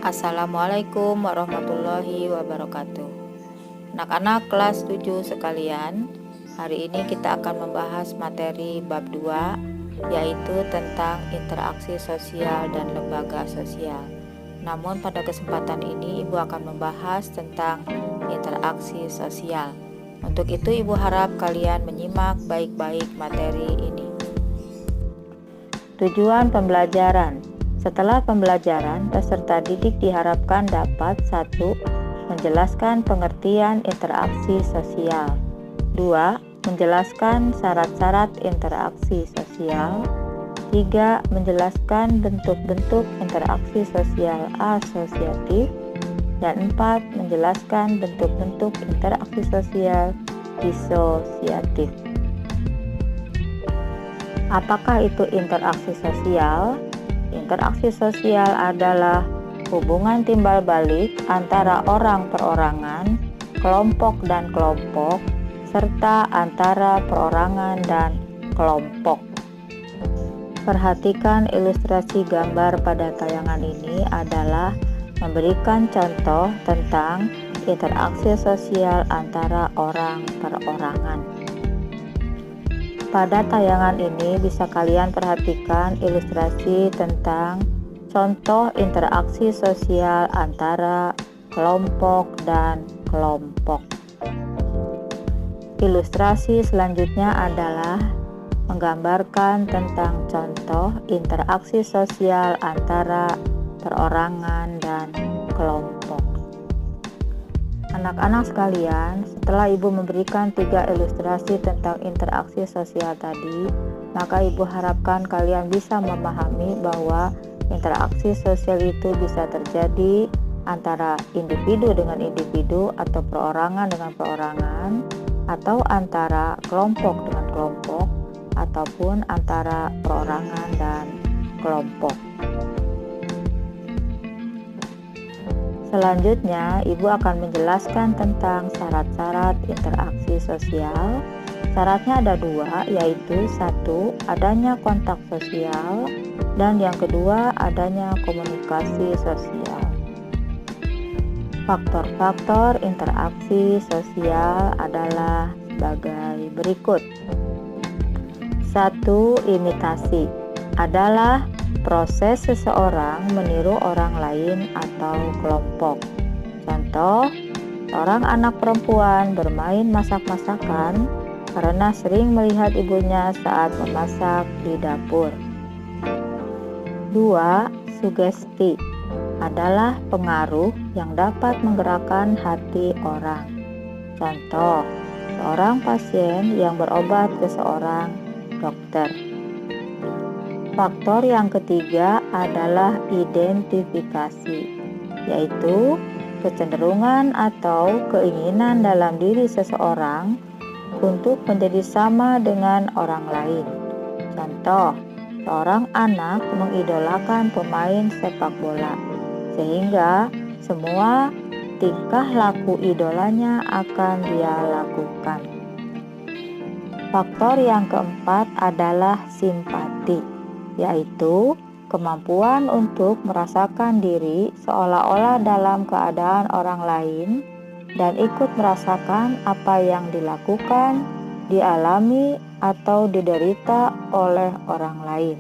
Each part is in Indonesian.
Assalamualaikum warahmatullahi wabarakatuh. Anak-anak kelas 7 sekalian, hari ini kita akan membahas materi bab 2, yaitu tentang interaksi sosial dan lembaga sosial. Namun pada kesempatan ini Ibu akan membahas tentang interaksi sosial. Untuk itu Ibu harap kalian menyimak baik-baik materi ini. Tujuan pembelajaran. Setelah pembelajaran, peserta didik diharapkan dapat 1. Menjelaskan pengertian interaksi sosial. 2. Menjelaskan syarat-syarat interaksi sosial. 3. Menjelaskan bentuk-bentuk interaksi sosial asosiatif. Dan 4. Menjelaskan bentuk-bentuk interaksi sosial disosiatif. Apakah itu interaksi sosial? Interaksi sosial adalah hubungan timbal balik antara orang perorangan, kelompok dan kelompok, serta antara perorangan dan kelompok. Perhatikan ilustrasi gambar pada tayangan ini adalah memberikan contoh tentang interaksi sosial antara orang perorangan. Pada tayangan ini bisa kalian perhatikan ilustrasi tentang contoh interaksi sosial antara kelompok dan kelompok. Ilustrasi selanjutnya adalah menggambarkan tentang contoh interaksi sosial antara perorangan dan kelompok. Anak-anak sekalian, setelah Ibu memberikan 3 ilustrasi tentang interaksi sosial tadi, maka Ibu harapkan kalian bisa memahami bahwa interaksi sosial itu bisa terjadi antara individu dengan individu atau perorangan dengan perorangan, atau antara kelompok dengan kelompok, ataupun antara perorangan dan kelompok. Selanjutnya, Ibu akan menjelaskan tentang syarat-syarat interaksi sosial. Syaratnya ada 2, yaitu 1. Adanya kontak sosial, dan yang kedua adanya komunikasi sosial. Faktor-faktor interaksi sosial adalah sebagai berikut. 1. Imitasi adalah proses seseorang meniru orang lain atau kelompok. Contoh, seorang anak perempuan bermain masak-masakan karena sering melihat ibunya saat memasak di dapur. 2. Sugesti adalah pengaruh yang dapat menggerakkan hati orang. Contoh, seorang pasien yang berobat ke seorang dokter. Faktor yang ketiga adalah identifikasi, yaitu kecenderungan atau keinginan dalam diri seseorang untuk menjadi sama dengan orang lain. Contoh, seorang anak mengidolakan pemain sepak bola, sehingga semua tingkah laku idolanya akan dia lakukan. Faktor yang keempat adalah simpati, yaitu kemampuan untuk merasakan diri seolah-olah dalam keadaan orang lain dan ikut merasakan apa yang dilakukan, dialami, atau diderita oleh orang lain.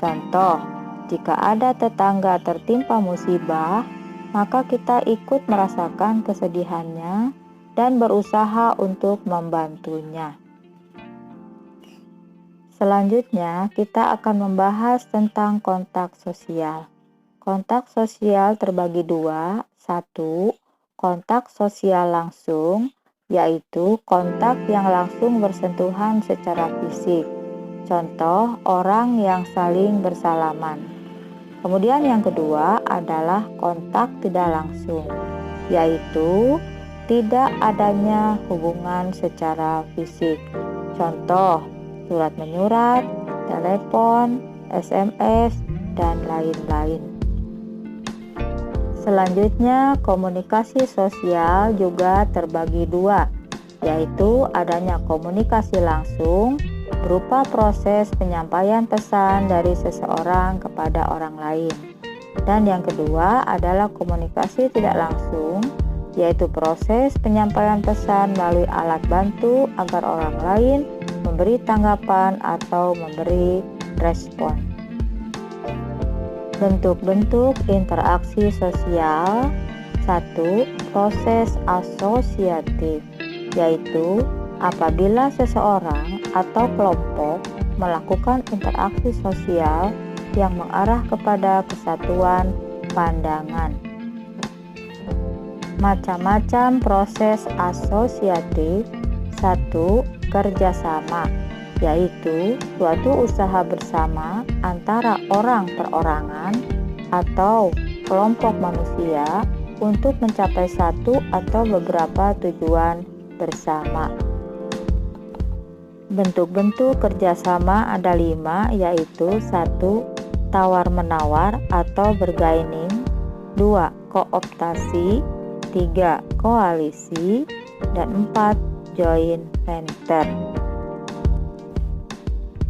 Contoh, jika ada tetangga tertimpa musibah, maka kita ikut merasakan kesedihannya dan berusaha untuk membantunya. Selanjutnya, kita akan membahas tentang kontak sosial. Kontak sosial terbagi 2. 1. Kontak sosial langsung, yaitu kontak yang langsung bersentuhan secara fisik. Contoh, orang yang saling bersalaman. Kemudian yang kedua adalah kontak tidak langsung, yaitu tidak adanya hubungan secara fisik. Contoh, surat menyurat, telepon, SMS, dan lain-lain. Selanjutnya, komunikasi sosial juga terbagi 2, yaitu adanya komunikasi langsung berupa proses penyampaian pesan dari seseorang kepada orang lain. Dan yang kedua adalah komunikasi tidak langsung, yaitu proses penyampaian pesan melalui alat bantu agar orang lain memberi tanggapan atau memberi respon. Bentuk-bentuk interaksi sosial. 1. Proses asosiatif, yaitu apabila seseorang atau kelompok melakukan interaksi sosial yang mengarah kepada kesatuan pandangan. Macam-macam proses asosiatif. 1. Kerjasama, yaitu suatu usaha bersama antara orang perorangan atau kelompok manusia untuk mencapai satu atau beberapa tujuan bersama. Bentuk-bentuk kerjasama ada 5, yaitu 1. Tawar-menawar atau bargaining, 2. Kooptasi, 3. Koalisi, dan 4. Joint venture.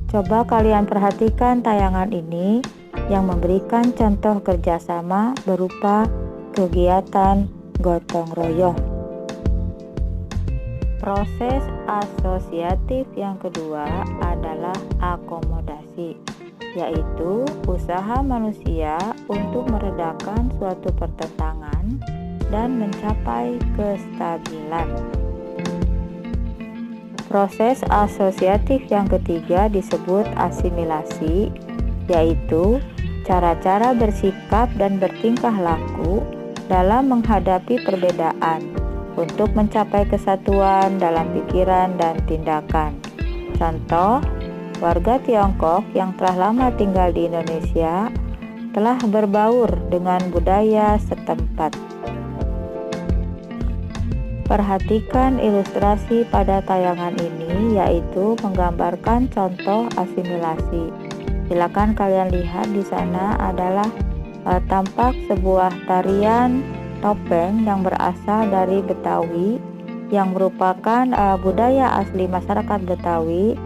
Coba kalian perhatikan tayangan ini yang memberikan contoh kerjasama berupa kegiatan gotong royong. Proses asosiatif yang kedua adalah akomodasi, yaitu usaha manusia untuk meredakan suatu pertentangan dan mencapai kestabilan. Proses asosiatif yang ketiga disebut asimilasi, yaitu cara-cara bersikap dan bertingkah laku dalam menghadapi perbedaan untuk mencapai kesatuan dalam pikiran dan tindakan. Contoh, warga Tiongkok yang telah lama tinggal di Indonesia telah berbaur dengan budaya setempat. Perhatikan ilustrasi pada tayangan ini, yaitu menggambarkan contoh asimilasi. Silakan kalian lihat di sana adalah tampak sebuah tarian topeng yang berasal dari Betawi, yang merupakan budaya asli masyarakat Betawi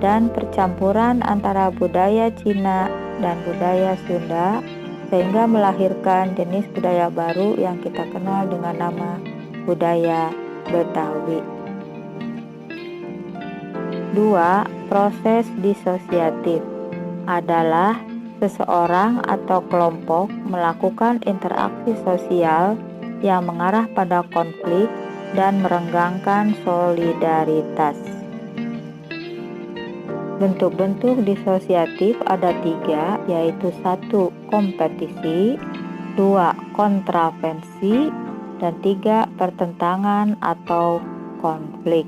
dan percampuran antara budaya Cina dan budaya Sunda, sehingga melahirkan jenis budaya baru yang kita kenal dengan nama budaya Betawi. 2. Proses disosiatif adalah seseorang atau kelompok melakukan interaksi sosial yang mengarah pada konflik dan merenggangkan solidaritas. Bentuk-bentuk disosiatif ada 3, yaitu 1. Kompetisi, 2. Kontravensi, dan 3. Pertentangan atau konflik.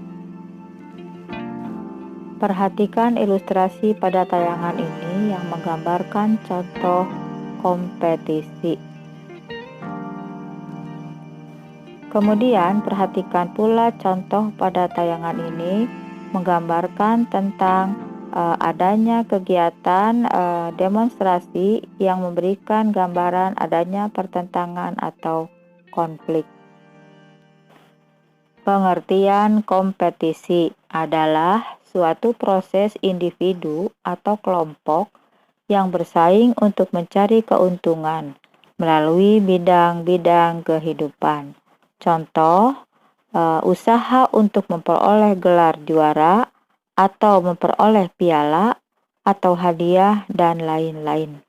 Perhatikan ilustrasi pada tayangan ini yang menggambarkan contoh kompetisi. Kemudian perhatikan pula contoh pada tayangan ini menggambarkan tentang adanya kegiatan demonstrasi yang memberikan gambaran adanya pertentangan atau konflik. Pengertian kompetisi adalah suatu proses individu atau kelompok yang bersaing untuk mencari keuntungan melalui bidang-bidang kehidupan. Contoh, usaha untuk memperoleh gelar juara atau memperoleh piala atau hadiah dan lain-lain.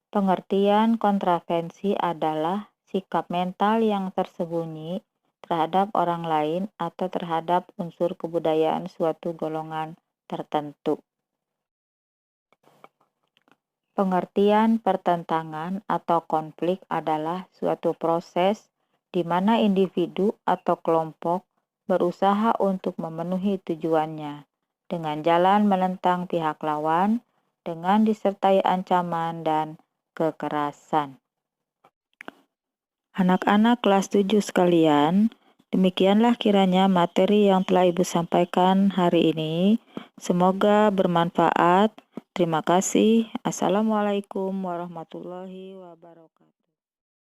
Pengertian kontravensi adalah sikap mental yang tersembunyi terhadap orang lain atau terhadap unsur kebudayaan suatu golongan tertentu. Pengertian pertentangan atau konflik adalah suatu proses di mana individu atau kelompok berusaha untuk memenuhi tujuannya dengan jalan menentang pihak lawan dengan disertai ancaman dan kekerasan. Anak-anak kelas 7 sekalian, demikianlah kiranya materi yang telah Ibu sampaikan hari ini. Semoga bermanfaat. Terima kasih. Assalamualaikum warahmatullahi wabarakatuh.